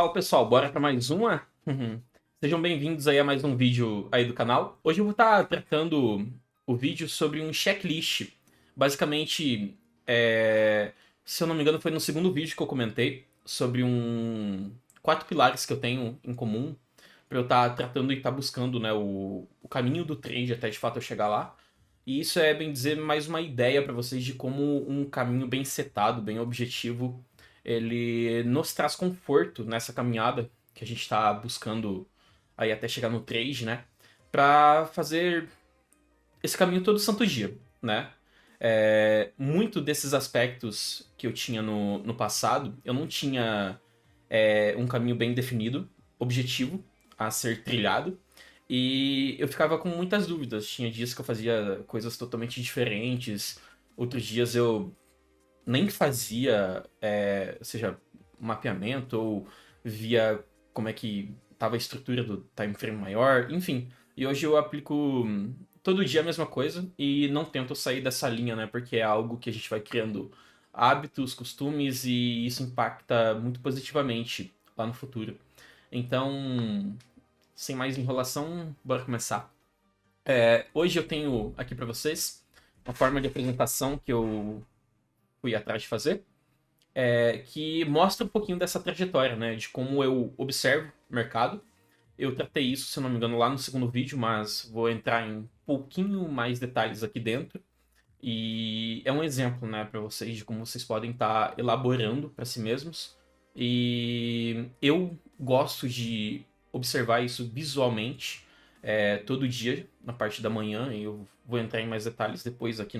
Fala pessoal, bora para mais uma? Sejam bem-vindos aí a mais um vídeo aí do canal. Hoje eu vou estar tratando o vídeo sobre um checklist. Basicamente, se eu não me engano foi no segundo vídeo que eu comentei sobre quatro pilares que eu tenho em comum para eu estar tratando e estar buscando, né, o caminho do trade até de fato eu chegar lá. E isso é, bem dizer, mais uma ideia para vocês de como um caminho bem setado, bem objetivo, ele nos traz conforto nessa caminhada que a gente está buscando aí até chegar no trade, né? Para fazer esse caminho todo santo dia, né? Muito desses aspectos que eu tinha no passado, eu não tinha um caminho bem definido, objetivo a ser trilhado. E eu ficava com muitas dúvidas. Tinha dias que eu fazia coisas totalmente diferentes, outros dias eu nem fazia, seja mapeamento ou via como é que estava a estrutura do time frame maior, enfim. E hoje eu aplico todo dia a mesma coisa e não tento sair dessa linha, né? Porque é algo que a gente vai criando hábitos, costumes e isso impacta muito positivamente lá no futuro. Então, sem mais enrolação, bora começar. Hoje eu tenho aqui para vocês uma forma de apresentação que eu fui atrás de fazer, que mostra um pouquinho dessa trajetória, né? De como eu observo o mercado. Eu tratei isso, se eu não me engano, lá no segundo vídeo, mas vou entrar em um pouquinho mais detalhes aqui dentro. E é um exemplo, né, para vocês de como vocês podem estar elaborando para si mesmos. E eu gosto de observar isso visualmente, todo dia, na parte da manhã. E eu vou entrar em mais detalhes depois aqui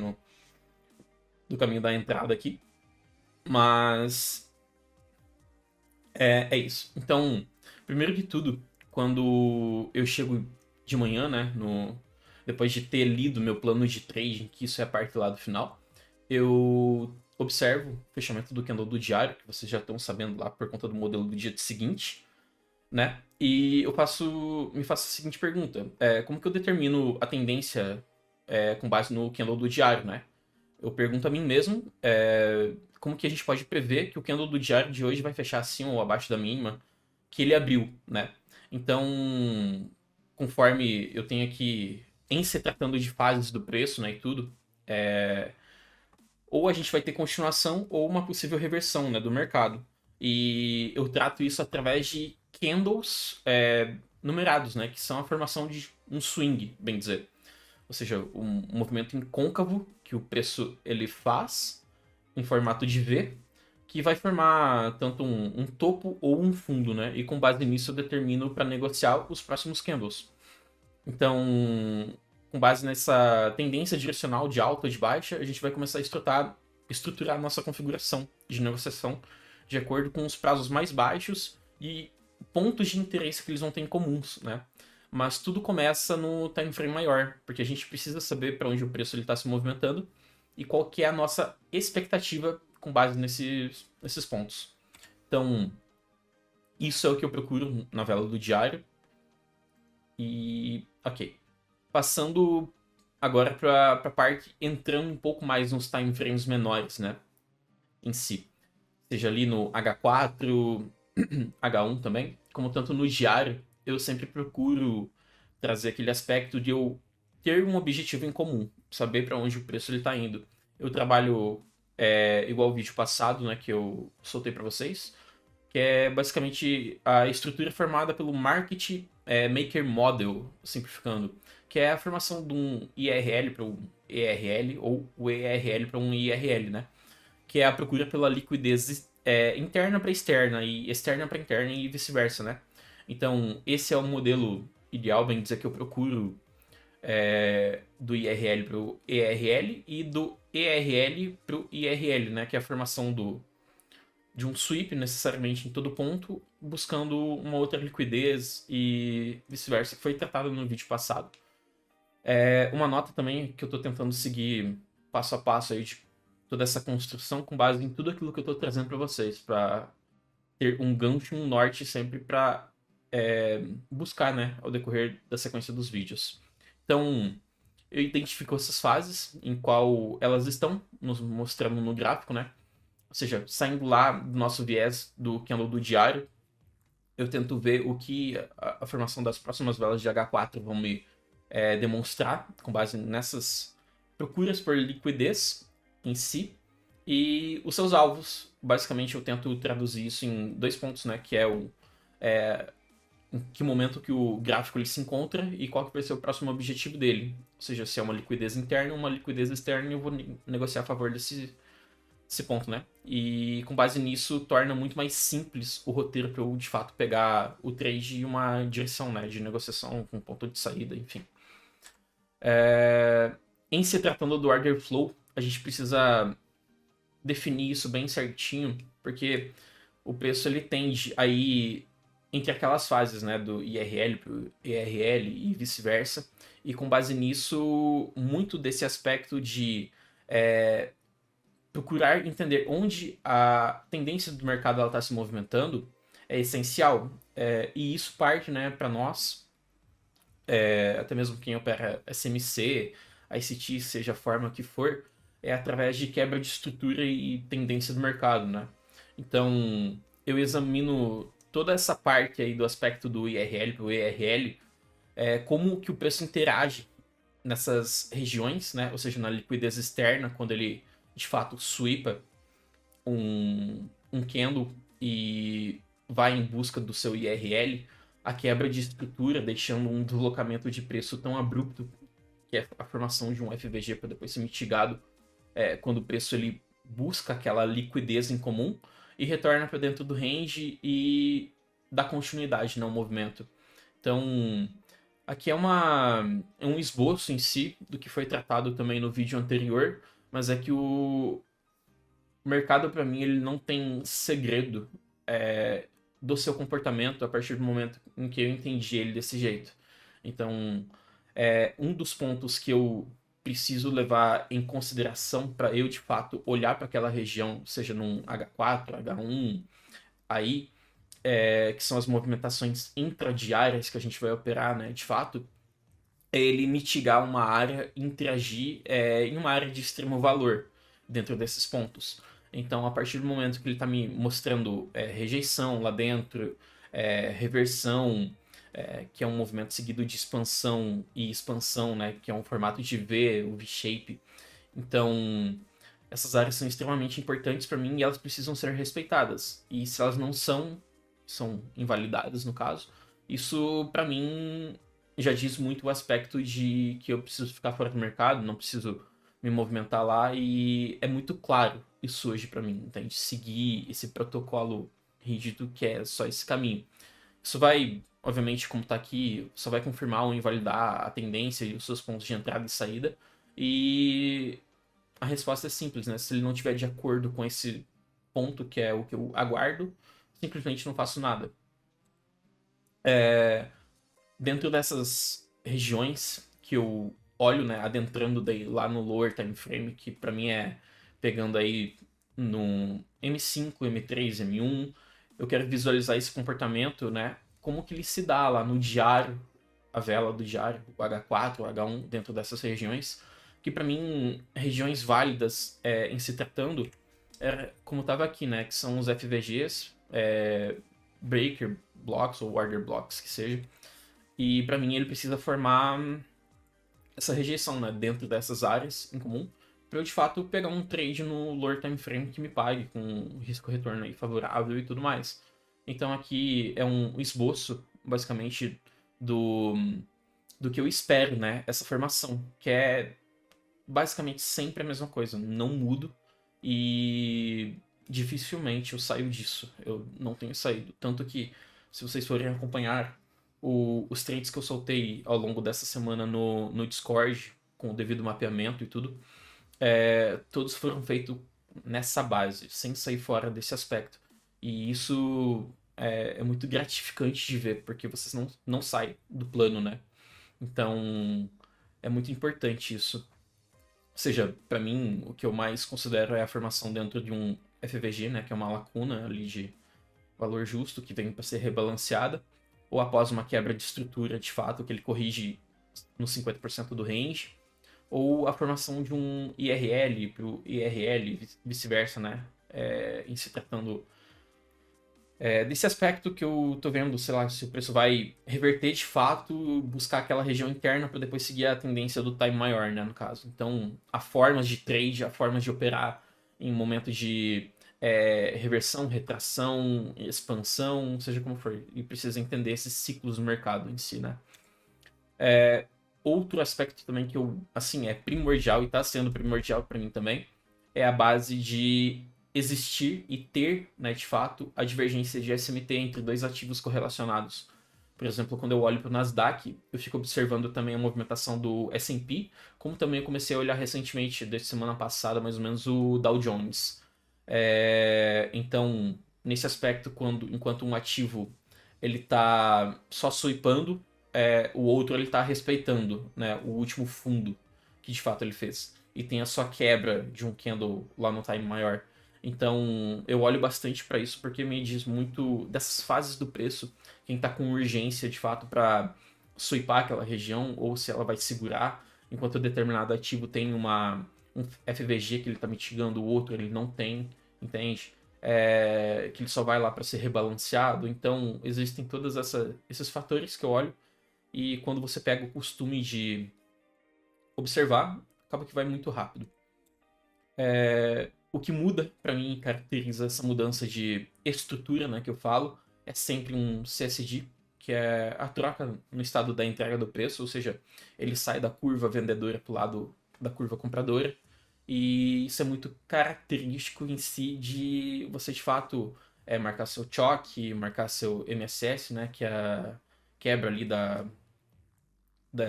do caminho da entrada aqui. Mas é isso. Então, primeiro de tudo, quando eu chego de manhã, né, depois de ter lido meu plano de trading, que isso é a parte lá do final, eu observo o fechamento do candle do diário, que vocês já estão sabendo lá por conta do modelo do dia seguinte, né? E me faço a seguinte pergunta: como que eu determino a tendência com base no candle do diário, né? Eu pergunto a mim mesmo, como que a gente pode prever que o candle do diário de hoje vai fechar acima ou abaixo da mínima que ele abriu, né? Então, conforme eu tenho aqui, em se tratando de fases do preço, né, e tudo, ou a gente vai ter continuação ou uma possível reversão, né, do mercado. E eu trato isso através de candles numerados, né, que são a formação de um swing, bem dizer. Ou seja, um movimento em côncavo que o preço ele faz em formato de V, que vai formar tanto um topo ou um fundo, né? E com base nisso eu determino para negociar os próximos candles. Então, com base nessa tendência direcional de alta ou de baixa, a gente vai começar a estruturar a nossa configuração de negociação de acordo com os prazos mais baixos e pontos de interesse que eles vão ter em comuns, né? Mas tudo começa no time frame maior, porque a gente precisa saber para onde o preço está se movimentando e qual que é a nossa expectativa com base nesses pontos. Então, isso é o que eu procuro na vela do diário. E, ok. Passando agora para a parte, entrando um pouco mais nos time frames menores, né? Em si. Seja ali no H4, H1 também, como tanto no diário, eu sempre procuro trazer aquele aspecto de eu ter um objetivo em comum, saber para onde o preço está indo. Eu trabalho igual o vídeo passado, né, que eu soltei para vocês, que é basicamente a estrutura formada pelo Market Maker Model, simplificando, que é a formação de um IRL para um ERL ou o ERL para um IRL, né? Que é a procura pela liquidez interna para externa e externa para interna e vice-versa, né? Então, esse é o modelo ideal, bem dizer, que eu procuro do IRL para o ERL e do ERL para o IRL, né? Que é a formação de um sweep necessariamente em todo ponto, buscando uma outra liquidez e vice-versa, que foi tratado no vídeo passado. Uma nota também que eu estou tentando seguir passo a passo aí de toda essa construção com base em tudo aquilo que eu estou trazendo para vocês, para ter um gancho, um norte sempre para buscar, né, ao decorrer da sequência dos vídeos. Então, eu identifico essas fases em qual elas estão nos mostrando no gráfico, né? Ou seja, saindo lá do nosso viés do candle do diário, eu tento ver o que a formação das próximas velas de H4 vão me demonstrar, com base nessas procuras por liquidez em si, e os seus alvos. Basicamente, eu tento traduzir isso em 2 pontos, né? Que é em que momento que o gráfico ele se encontra e qual que vai ser o próximo objetivo dele. Ou seja, se é uma liquidez interna ou uma liquidez externa, eu vou negociar a favor desse ponto, né? E com base nisso, torna muito mais simples o roteiro para eu, de fato, pegar o trade em uma direção, né? De negociação com ponto de saída, enfim. Em se tratando do order flow, a gente precisa definir isso bem certinho, porque o preço ele tende a ir entre aquelas fases, né, do IRL para o ERL e vice-versa, e com base nisso, muito desse aspecto de procurar entender onde a tendência do mercado está se movimentando é essencial, e isso parte, né, para nós, até mesmo quem opera SMC, ICT, seja a forma que for, é através de quebra de estrutura e tendência do mercado, né? Então, eu examino toda essa parte aí do aspecto do IRL para o ERL, como que o preço interage nessas regiões, né? Ou seja, na liquidez externa, quando ele de fato sweepa um candle e vai em busca do seu IRL, a quebra de estrutura, deixando um deslocamento de preço tão abrupto, que é a formação de um FVG para depois ser mitigado quando o preço ele busca aquela liquidez em comum e retorna para dentro do range e dá continuidade no movimento. Então, aqui é um esboço em si do que foi tratado também no vídeo anterior, mas é que o mercado, para mim, ele não tem segredo do seu comportamento a partir do momento em que eu entendi ele desse jeito. Então, um dos pontos que eu preciso levar em consideração para eu, de fato, olhar para aquela região, seja num H4, H1, aí, que são as movimentações intradiárias que a gente vai operar, né, de fato, é ele mitigar uma área, interagir em uma área de extremo valor dentro desses pontos. Então, a partir do momento que ele está me mostrando rejeição lá dentro, reversão, que é um movimento seguido de expansão e expansão, né, que é um formato de V, o V-shape. Então, essas áreas são extremamente importantes para mim e elas precisam ser respeitadas. E se elas não são, são invalidadas no caso, isso para mim já diz muito o aspecto de que eu preciso ficar fora do mercado, não preciso me movimentar lá e é muito claro isso hoje para mim, entende? Seguir esse protocolo rígido que é só esse caminho. Isso vai, obviamente, como tá aqui, só vai confirmar ou invalidar a tendência e os seus pontos de entrada e saída. E a resposta é simples, né? Se ele não estiver de acordo com esse ponto, que é o que eu aguardo, simplesmente não faço nada. Dentro dessas regiões que eu olho, né, adentrando daí lá no lower time frame, que para mim é pegando aí no M5, M3, M1, eu quero visualizar esse comportamento, né, como que ele se dá lá no diário, a vela do diário, o H4, o H1, dentro dessas regiões, que para mim, regiões válidas em se tratando, como estava aqui, né, que são os FVGs, breaker blocks ou order blocks, que seja, e para mim ele precisa formar essa rejeição, né, dentro dessas áreas em comum, para eu de fato pegar um trade no lower time frame que me pague com risco retorno aí favorável e tudo mais. Então aqui é um esboço, basicamente, do que eu espero, né, essa formação, que é basicamente sempre a mesma coisa, não mudo e dificilmente eu saio disso. Eu não tenho saído, tanto que se vocês forem acompanhar os trades que eu soltei ao longo dessa semana no Discord, com o devido mapeamento e tudo, todos foram feitos nessa base, sem sair fora desse aspecto. E isso é muito gratificante de ver, porque vocês não saem do plano, né? Então, é muito importante isso. Ou seja, para mim, o que eu mais considero é a formação dentro de um FVG, né? Que é uma lacuna ali de valor justo que vem para ser rebalanceada, ou após uma quebra de estrutura de fato, que ele corrige nos 50% do range, ou a formação de um IRL para o IRL, vice-versa, né? Em se tratando Desse aspecto que eu tô vendo, sei lá, se o preço vai reverter de fato, buscar aquela região interna para depois seguir a tendência do time maior, né, no caso. Então, há formas de trade, há formas de operar em momento de reversão, retração, expansão, seja como for. E precisa entender esses ciclos do mercado em si, né? Outro aspecto também que eu, assim, é primordial e está sendo primordial para mim também, é a base de existir e ter, né, de fato, a divergência de SMT entre dois ativos correlacionados. Por exemplo, quando eu olho para o Nasdaq, eu fico observando também a movimentação do S&P, como também eu comecei a olhar recentemente, desde semana passada, mais ou menos, o Dow Jones. Então, nesse aspecto, enquanto um ativo ele está só sweepando, o outro ele tá respeitando, né, o último fundo que de fato ele fez. E tem a sua quebra de um candle lá no time maior. Então eu olho bastante para isso porque me diz muito dessas fases do preço, quem tá com urgência de fato para sweepar aquela região ou se ela vai segurar, enquanto determinado ativo tem um FVG que ele tá mitigando, o outro ele não tem, entende? Que ele só vai lá para ser rebalanceado. Então existem todos esses fatores que eu olho e quando você pega o costume de observar, acaba que vai muito rápido. O que muda, para mim, caracteriza essa mudança de estrutura, né, que eu falo, é sempre um CSD, que é a troca no estado da entrega do preço, ou seja, ele sai da curva vendedora para o lado da curva compradora, e isso é muito característico em si de você, de fato, marcar seu choque, marcar seu MSS, né, que é a quebra ali da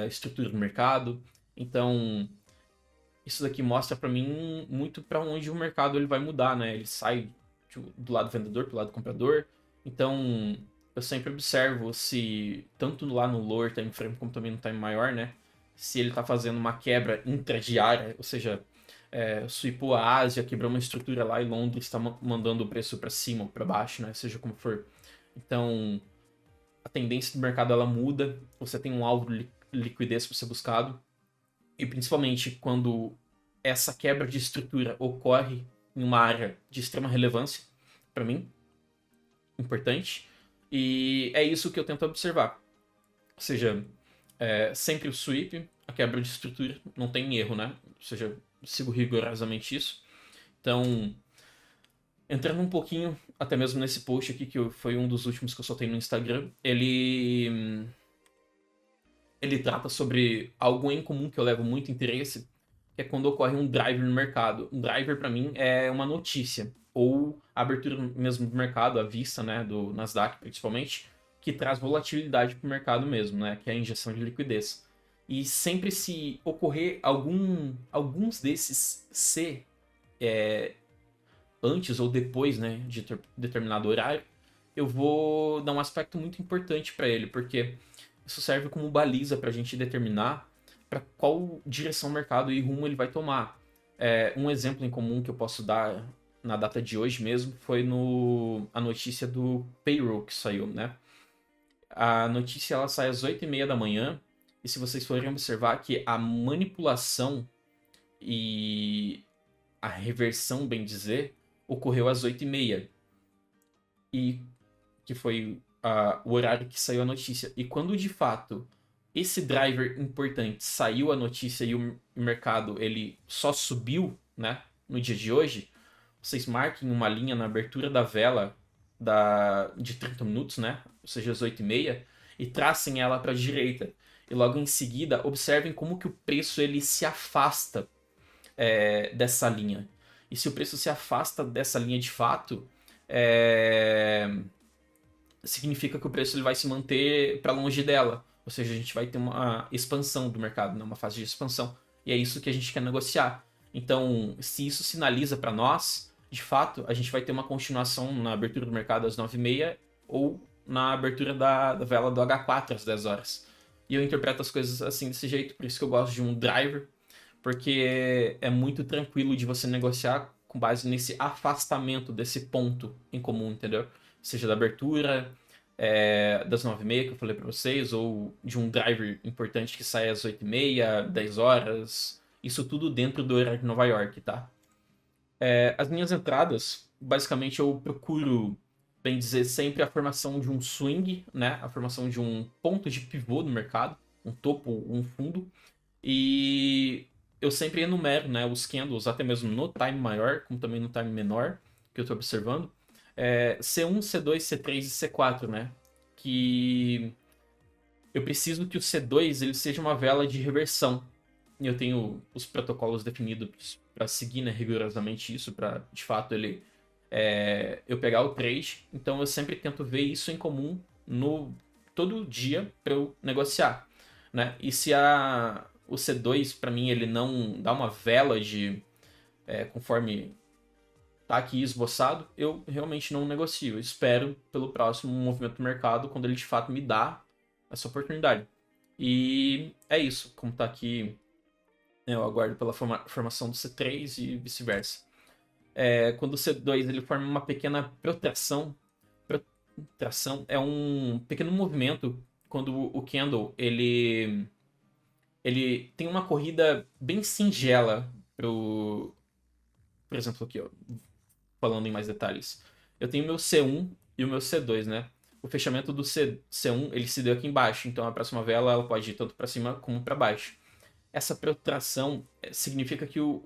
estrutura do mercado. Então, isso daqui mostra para mim muito para onde o mercado ele vai mudar, né? Ele sai do lado vendedor para o lado comprador. Então, eu sempre observo se, tanto lá no lower time frame como também no time maior, né? Se ele está fazendo uma quebra intradiária, ou seja, sweepou a Ásia, quebrou uma estrutura lá e Londres está mandando o preço para cima ou para baixo, né? Seja como for. Então, a tendência do mercado ela muda, você tem um alvo de liquidez para ser buscado, e principalmente quando essa quebra de estrutura ocorre em uma área de extrema relevância, para mim, importante, e é isso que eu tento observar. Ou seja, sempre o sweep, a quebra de estrutura, não tem erro, né? Ou seja, sigo rigorosamente isso. Então, entrando um pouquinho, até mesmo nesse post aqui, que foi um dos últimos que eu soltei no Instagram, ele trata sobre algo em comum que eu levo muito interesse, que é quando ocorre um driver no mercado. Um driver, para mim, é uma notícia, ou a abertura mesmo do mercado, a vista, né, do Nasdaq, principalmente, que traz volatilidade para o mercado mesmo, né, que é a injeção de liquidez. E sempre se ocorrer alguns desses ser antes ou depois, né, de determinado horário, eu vou dar um aspecto muito importante para ele, porque isso serve como baliza para a gente determinar para qual direção o mercado e rumo ele vai tomar. Um exemplo em comum que eu posso dar na data de hoje mesmo foi a notícia do payroll que saiu, né? A notícia ela sai às 8h30 da manhã, e se vocês forem observar que a manipulação e a reversão, bem dizer, ocorreu às 8h30. E que foi o horário que saiu a notícia. E quando de fato esse driver importante saiu a notícia e o mercado ele só subiu, né, no dia de hoje, vocês marquem uma linha na abertura da vela de 30 minutos, né, ou seja, às 8h30, e tracem ela para a direita. E logo em seguida, observem como que o preço ele se afasta dessa linha. E se o preço se afasta dessa linha de fato, significa que o preço ele vai se manter para longe dela. Ou seja, a gente vai ter uma expansão do mercado, né? Uma fase de expansão. E é isso que a gente quer negociar. Então, se isso sinaliza para nós, de fato, a gente vai ter uma continuação na abertura do mercado às 9h30 ou na abertura da vela do H4 às 10 horas. E eu interpreto as coisas assim desse jeito, por isso que eu gosto de um driver, porque é muito tranquilo de você negociar com base nesse afastamento desse ponto em comum, entendeu? Seja da abertura, das 9h30 que eu falei para vocês, ou de um driver importante que sai às 8h30, 10 horas. Isso tudo dentro do horário de Nova York, tá? As minhas entradas, basicamente eu procuro bem dizer, sempre a formação de um swing, né? A formação de um ponto de pivô no mercado, um topo, um fundo. E eu sempre enumero, né, os candles, até mesmo no time maior, como também no time menor, que eu estou observando. C1, C2, C3 e C4, né? Que eu preciso que o C2 ele seja uma vela de reversão. E eu tenho os protocolos definidos para seguir, né, rigorosamente isso, para de fato eu pegar o trade. Então eu sempre tento ver isso em comum no todo dia para eu negociar, né? E se o C2 para mim ele não dá uma vela de conforme tá aqui esboçado, eu realmente não negocio. Eu espero pelo próximo movimento do mercado quando ele de fato me dá essa oportunidade. E é isso, como tá aqui, eu aguardo pela formação do C3 e vice-versa. Quando o C2 ele forma uma pequena protração, protração é um pequeno movimento quando o candle ele tem uma corrida bem singela por exemplo aqui, ó, falando em mais detalhes. Eu tenho meu C1 e o meu C2, né? O fechamento do C1 ele se deu aqui embaixo, então a próxima vela ela pode ir tanto para cima como para baixo. Essa protração significa que o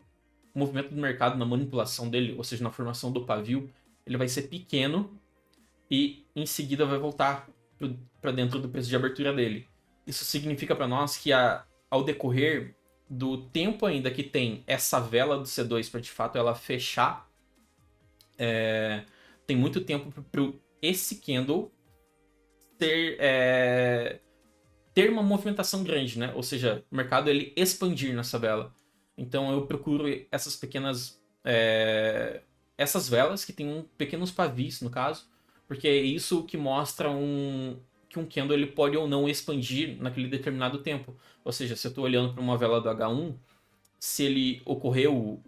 movimento do mercado na manipulação dele, ou seja, na formação do pavio, ele vai ser pequeno e em seguida vai voltar para dentro do preço de abertura dele. Isso significa para nós que ao decorrer do tempo ainda que tem essa vela do C2 para de fato ela fechar, tem muito tempo para esse candle ter uma movimentação grande, né? Ou seja, o mercado ele expandir nessa vela. Então eu procuro essas pequenas essas velas que tem pequenos pavis no caso, porque é isso que mostra que um candle ele pode ou não expandir naquele determinado tempo. Ou seja, se eu estou olhando para uma vela do H1, se ele ocorreu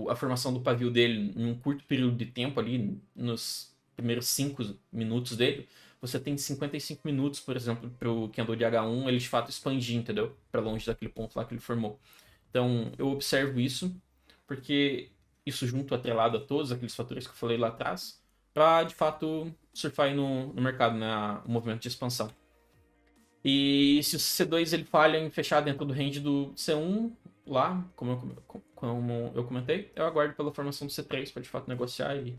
a formação do pavio dele em um curto período de tempo ali, nos primeiros 5 minutos dele, você tem 55 minutos, por exemplo, para o candle de H1 ele de fato expandir, entendeu? Para longe daquele ponto lá que ele formou. Então eu observo isso, porque isso junto atrelado a todos aqueles fatores que eu falei lá atrás, para de fato surfar aí no mercado, né? O movimento de expansão. E se o C2 ele falha em fechar dentro do range do C1, lá, como eu comentei, eu aguardo pela formação do C3 para de fato negociar. E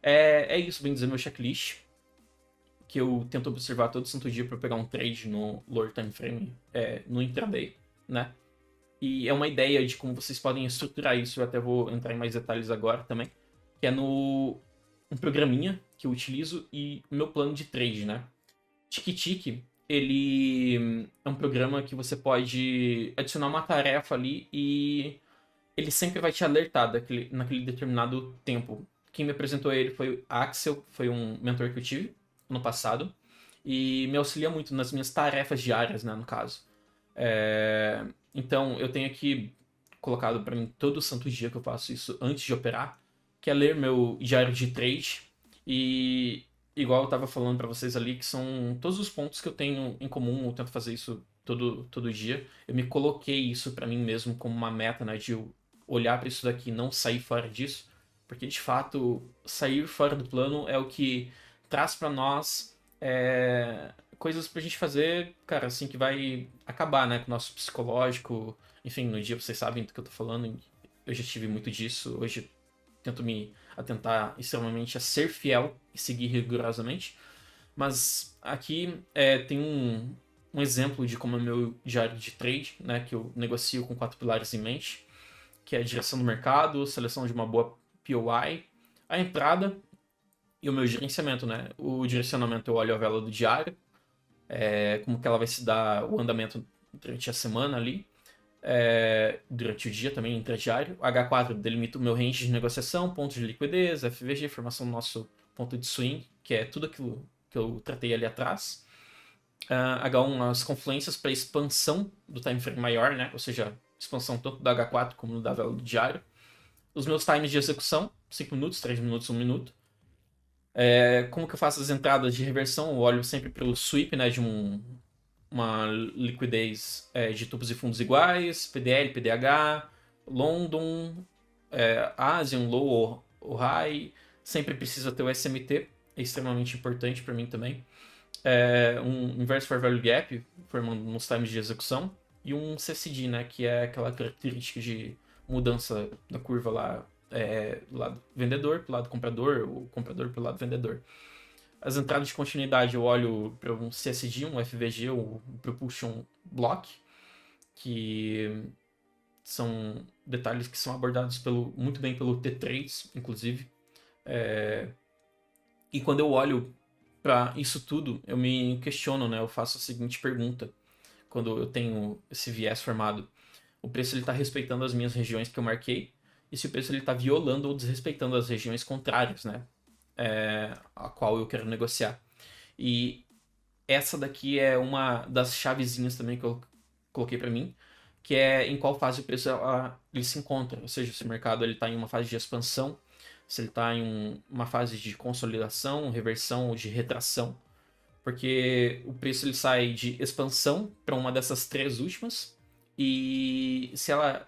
é isso, bem dizer, meu checklist, que eu tento observar todo santo dia para pegar um trade no lower time frame, no intraday, né? E é uma ideia de como vocês podem estruturar isso, eu até vou entrar em mais detalhes agora também, que é no um programinha que eu utilizo e o meu plano de trade, né? TikiTiki, ele é um programa que você pode adicionar uma tarefa ali e ele sempre vai te alertar naquele determinado tempo. Quem me apresentou ele foi o Axel, foi um mentor que eu tive no passado e me auxilia muito nas minhas tarefas diárias, né, no caso. Então eu tenho aqui colocado para mim todo santo dia que eu faço isso antes de operar, que é ler meu diário de trade e igual eu tava falando para vocês ali, que são todos os pontos que eu tenho em comum, eu tento fazer isso todo dia. Eu me coloquei isso para mim mesmo como uma meta, né, de eu olhar para isso daqui e não sair fora disso, porque de fato sair fora do plano é o que traz para nós coisas pra gente fazer, cara, assim, que vai acabar, né, com o nosso psicológico. Enfim, no dia vocês sabem do que eu tô falando, eu já tive muito disso, hoje eu tento me atentar extremamente a ser fiel e seguir rigorosamente. Mas aqui tem um exemplo de como é meu diário de trade, né, que eu negocio com 4 pilares em mente, que é a direção do mercado, seleção de uma boa POI, a entrada e o meu gerenciamento, né? O direcionamento eu olho a vela do diário, como que ela vai se dar o andamento durante a semana ali, durante o dia também, intradiário. O H4 delimita o meu range de negociação, pontos de liquidez, FVG, formação do nosso ponto de swing, que é tudo aquilo que eu tratei ali atrás. H1, as confluências para expansão do time frame maior, né? Ou seja, expansão tanto da H4 como da vela do diário. Os meus times de execução, 5 minutos, 3 minutos, 1 minuto. Como que eu faço as entradas de reversão? Eu olho sempre para o sweep, né, de uma liquidez de tubos e fundos iguais, PDL, PDH, London, Asian, Low ou High. Sempre precisa ter o SMT. é extremamente importante para mim também. Um Inverse Fair Value Gap, formando nos times de execução, e um CCD, né, que é aquela característica de mudança da curva lá, do lado vendedor para o lado comprador, o comprador para o lado vendedor. As entradas de continuidade eu olho para um CSD, um FVG, o Propulsion Block, que são detalhes que são abordados muito bem pelo T3, inclusive. E quando eu olho para isso tudo, eu me questiono, né? Eu faço a seguinte pergunta, quando eu tenho esse viés formado. O preço está respeitando as minhas regiões que eu marquei, e se o preço está violando ou desrespeitando as regiões contrárias, né? A qual eu quero negociar. E essa daqui é uma das chavezinhas também que eu coloquei para mim, que é em qual fase o preço ele se encontra. Ou seja, se o mercado está em uma fase de expansão, se ele está em uma fase de consolidação, reversão ou de retração. Porque o preço ele sai de expansão para uma dessas três últimas, e se ela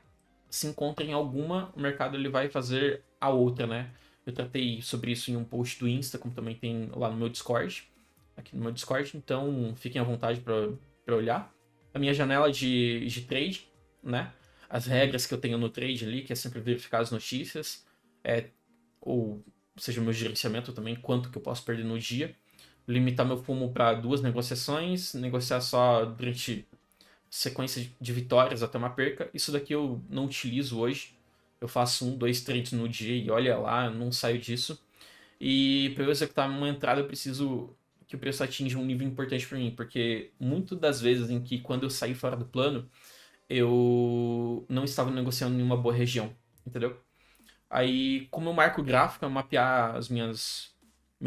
se encontra em alguma, o mercado ele vai fazer a outra, né? Eu tratei sobre isso em um post do Insta, como também tem lá no meu Discord, aqui no meu Discord, então fiquem à vontade para olhar. A minha janela de trade, né? As regras que eu tenho no trade ali, que é sempre verificar as notícias, ou seja, o meu gerenciamento também, quanto que eu posso perder no dia. Limitar meu fumo para 2 negociações, negociar só durante sequência de vitórias até uma perca. Isso daqui eu não utilizo hoje. Eu faço 1, 2 trades no dia e olha lá, eu não saio disso. E para eu executar uma entrada, eu preciso que o preço atinja um nível importante para mim, porque muitas das vezes em que quando eu saí fora do plano, eu não estava negociando em uma boa região, entendeu? Aí, como eu marco o gráfico, é mapear meus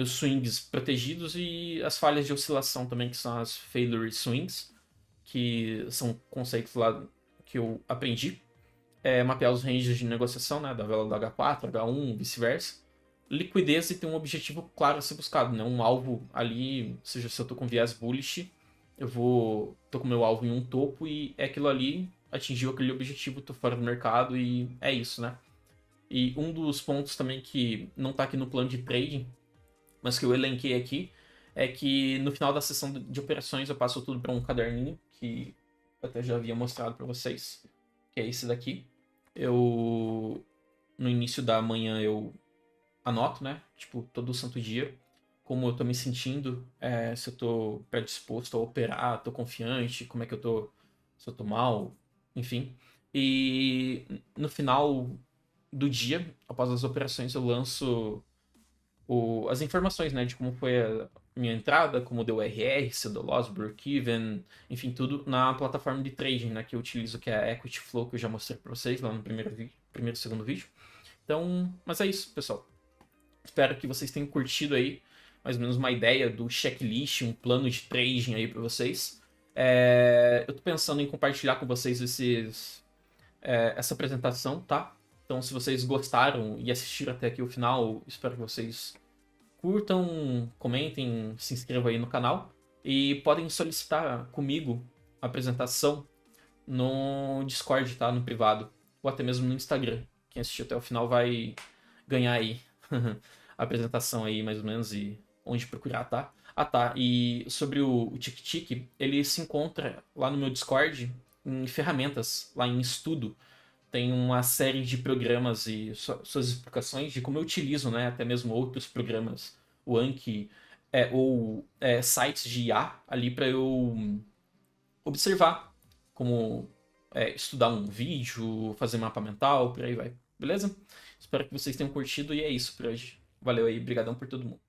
swings protegidos e as falhas de oscilação também, que são as failure swings, que são conceitos lá que eu aprendi. Mapear os ranges de negociação, né, da vela do H4, H1, vice-versa. Liquidez e ter um objetivo claro a ser buscado, né, um alvo ali, seja, se eu tô com viés bullish, tô com meu alvo em um topo e é aquilo ali, atingiu aquele objetivo, tô fora do mercado e é isso, né. E um dos pontos também que não tá aqui no plano de trading, mas que eu elenquei aqui, é que no final da sessão de operações eu passo tudo para um caderninho, que eu até já havia mostrado para vocês, que é esse daqui. No início da manhã eu anoto, né, tipo, todo santo dia, como eu tô me sentindo, se eu tô predisposto a operar, tô confiante, como é que eu tô, se eu tô mal, enfim. E no final do dia, após as operações, eu lanço as informações, né, de como foi a minha entrada, como deu RR, se deu loss, break-even, enfim, tudo na plataforma de trading, né, que eu utilizo, que é a Equity Flow, que eu já mostrei para vocês lá no primeiro e segundo vídeo. Então, mas é isso, pessoal. Espero que vocês tenham curtido aí, mais ou menos uma ideia do checklist, um plano de trading aí para vocês. Eu tô pensando em compartilhar com vocês essa apresentação, tá? Então, se vocês gostaram e assistiram até aqui o final, espero que vocês curtam, comentem, se inscrevam aí no canal e podem solicitar comigo a apresentação no Discord, tá? No privado, ou até mesmo no Instagram. Quem assistiu até o final vai ganhar aí a apresentação aí, mais ou menos, e onde procurar, tá? Ah, tá. E sobre o TickTick, ele se encontra lá no meu Discord em ferramentas, lá em estudo. Tem uma série de programas e suas explicações de como eu utilizo, né, até mesmo outros programas, o Anki, ou sites de IA ali para eu observar, como estudar um vídeo, fazer mapa mental, por aí vai. Beleza? Espero que vocês tenham curtido e é isso por hoje. Valeu aí, brigadão por todo mundo.